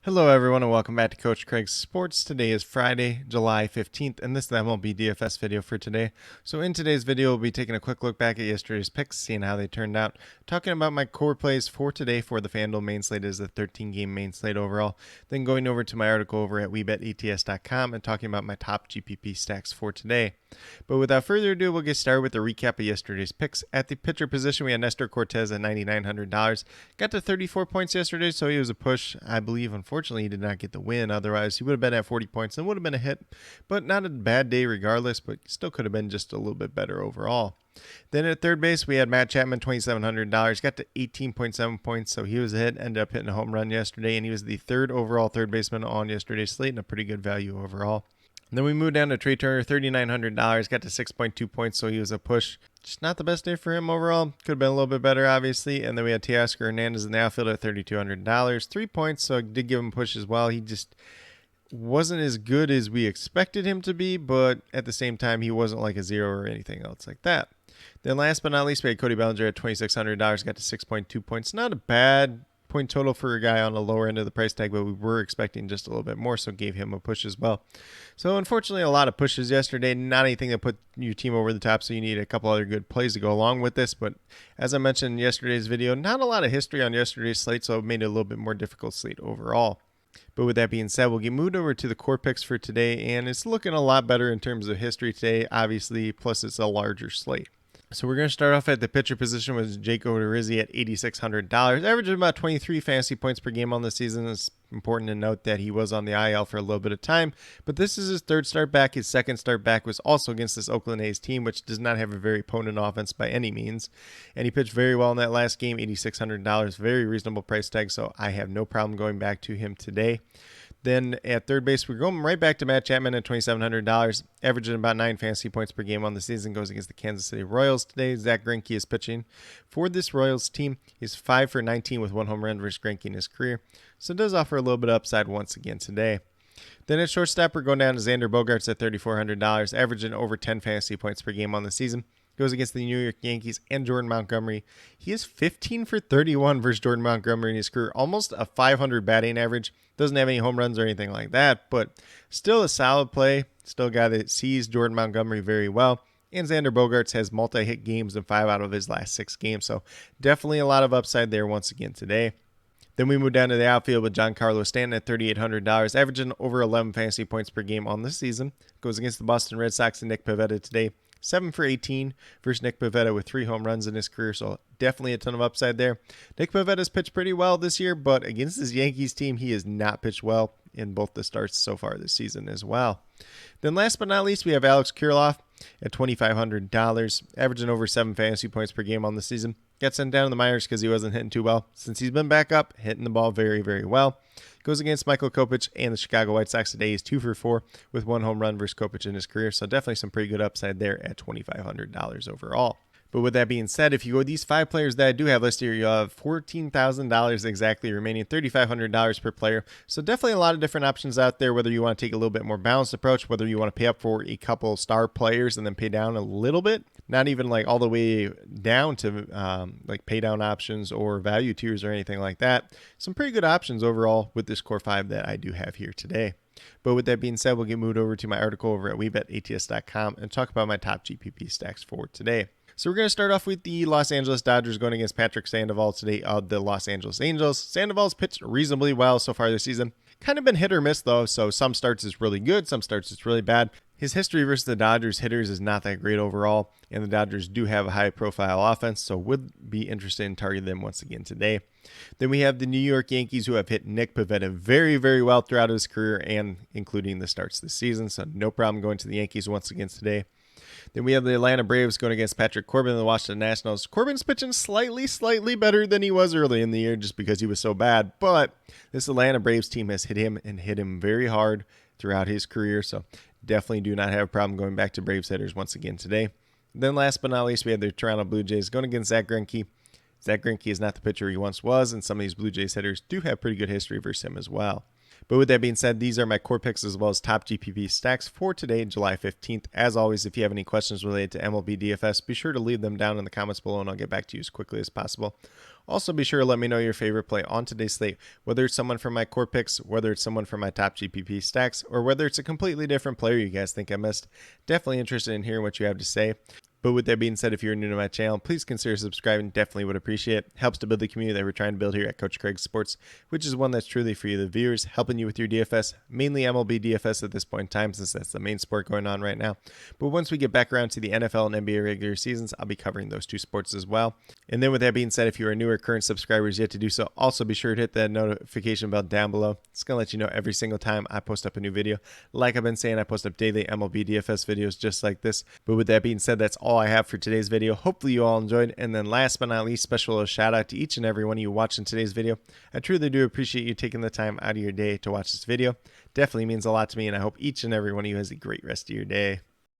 Hello everyone and welcome back to Coach Craig's Sports. Today is Friday, July 15th, and this is the MLB DFS video for today. So in today's video, we'll be taking a quick look back at yesterday's picks, seeing how they turned out, talking about my core plays for today for the FanDuel main slate as a 13-game main slate overall, then going over to my article over at WeBetETS.com and talking about my top GPP stacks for today. But without further ado, we'll get started with a recap of yesterday's picks. At the pitcher position, we had Nestor Cortez at $9,900. Got to 34 points yesterday, so he was a push. I believe, unfortunately, he did not get the win. Otherwise, he would have been at 40 points and would have been a hit. But not a bad day regardless, but still could have been just a little bit better overall. Then at third base, we had Matt Chapman, $2,700. Got to 18.7 points, so he was a hit. Ended up hitting a home run yesterday, and he was the third overall third baseman on yesterday's slate and a pretty good value overall. Then we moved down to Trey Turner, $3,900, got to 6.2 points, so he was a push. Just not the best day for him overall. Could have been a little bit better, obviously. And then we had Teoscar Hernandez in the outfield at $3,200, 3 points, so I did give him a push as well. He just wasn't as good as we expected him to be, but at the same time, he wasn't like a zero or anything else like that. Then last but not least, we had Cody Bellinger at $2,600, got to 6.2 points. Not a bad point total for a guy on the lower end of the price tag, but we were expecting just a little bit more, so gave him a push as well. So unfortunately, a lot of pushes yesterday, not anything that put your team over the top, so you need a couple other good plays to go along with this. But as I mentioned in yesterday's video, not a lot of history on yesterday's slate, so it made it a little bit more difficult slate overall. But with that being said, we'll get moved over to the core picks for today, and it's looking a lot better in terms of history today, obviously, plus it's a larger slate. So we're going to start off at the pitcher position with Jake Odorizzi at $8,600, averaging about 23 fantasy points per game on the season. It's important to note that he was on the IL for a little bit of time, but this is his third start back. His second start back was also against this Oakland A's team, which does not have a very potent offense by any means, and he pitched very well in that last game, $8,600, very reasonable price tag, so I have no problem going back to him today. Then at third base, we're going right back to Matt Chapman at $2,700, averaging about 9 fantasy points per game on the season. Goes against the Kansas City Royals today. Zach Greinke is pitching for this Royals team. He's 5 for 19 with 1 home run versus Greinke in his career, so it does offer a little bit of upside once again today. Then at shortstop, we're going down to Xander Bogaerts at $3,400, averaging over 10 fantasy points per game on the season. Goes against the New York Yankees and Jordan Montgomery. He is 15 for 31 versus Jordan Montgomery in his career, almost a 500 batting average. Doesn't have any home runs or anything like that, but still a solid play. Still a guy that sees Jordan Montgomery very well. And Xander Bogaerts has multi-hit games in 5 out of his last 6 games, so definitely a lot of upside there once again today. Then we move down to the outfield with Giancarlo Stanton at $3,800, averaging over 11 fantasy points per game on the season. Goes against the Boston Red Sox and Nick Pivetta today. 7 for 18 versus Nick Pivetta with 3 home runs in his career, so definitely a ton of upside there. Nick Pivetta's pitched pretty well this year, but against this Yankees team, he has not pitched well in both the starts so far this season as well. Then last but not least, we have Alex Kirilloff at $2,500, averaging over 7 fantasy points per game on the season. Got sent down to the minors because he wasn't hitting too well. Since he's been back up, hitting the ball very, very well. Goes against Michael Kopech and the Chicago White Sox today. He's 2 for 4 with 1 home run versus Kopech in his career. So definitely some pretty good upside there at $2,500 overall. But with that being said, if you go with these 5 players that I do have listed here, you have $14,000 exactly remaining, $3,500 per player. So definitely a lot of different options out there, whether you want to take a little bit more balanced approach, whether you want to pay up for a couple star players and then pay down a little bit, not even like all the way down to like pay down options or value tiers or anything like that. Some pretty good options overall with this core 5 that I do have here today. But with that being said, we'll get moved over to my article over at WeBetETS.com and talk about my top GPP stacks for today. So we're going to start off with the Los Angeles Dodgers going against Patrick Sandoval today of the Los Angeles Angels. Sandoval's pitched reasonably well so far this season. Kind of been hit or miss though, so some starts is really good, some starts it's really bad. His history versus the Dodgers hitters is not that great overall, and the Dodgers do have a high-profile offense, so would be interested in targeting them once again today. Then we have the New York Yankees, who have hit Nick Pivetta very, very well throughout his career, and including the starts this season, so no problem going to the Yankees once again today. Then we have the Atlanta Braves going against Patrick Corbin and the Washington Nationals. Corbin's pitching slightly better than he was early in the year just because he was so bad, but this Atlanta Braves team has hit him and hit him very hard throughout his career, so definitely do not have a problem going back to Braves hitters once again today. Then last but not least, we have the Toronto Blue Jays going against Zach Greinke. Zach Greinke is not the pitcher he once was, and some of these Blue Jays hitters do have pretty good history versus him as well. But with that being said, these are my core picks as well as top GPP stacks for today, July 15th. As always, if you have any questions related to MLB DFS, be sure to leave them down in the comments below and I'll get back to you as quickly as possible. Also, be sure to let me know your favorite play on today's slate, whether it's someone from my core picks, whether it's someone from my top GPP stacks, or whether it's a completely different player you guys think I missed. Definitely interested in hearing what you have to say. But with that being said, if you're new to my channel, please consider subscribing. Definitely would appreciate it. Helps to build the community that we're trying to build here at Coach Craig Sports, which is one that's truly for you, the viewers, helping you with your DFS, mainly MLB DFS at this point in time, since that's the main sport going on right now. But once we get back around to the NFL and NBA regular seasons, I'll be covering those two sports as well. And then with that being said, if you are new or current subscribers yet to do so, also be sure to hit that notification bell down below. It's going to let you know every single time I post up a new video. Like I've been saying, I post up daily MLB DFS videos just like this. But with that being said, that's all I have for today's video. Hopefully you all enjoyed. And then last but not least, special shout out to each and every one of you watching today's video. I truly do appreciate you taking the time out of your day to watch this video. Definitely means a lot to me, and I hope each and every one of you has a great rest of your day.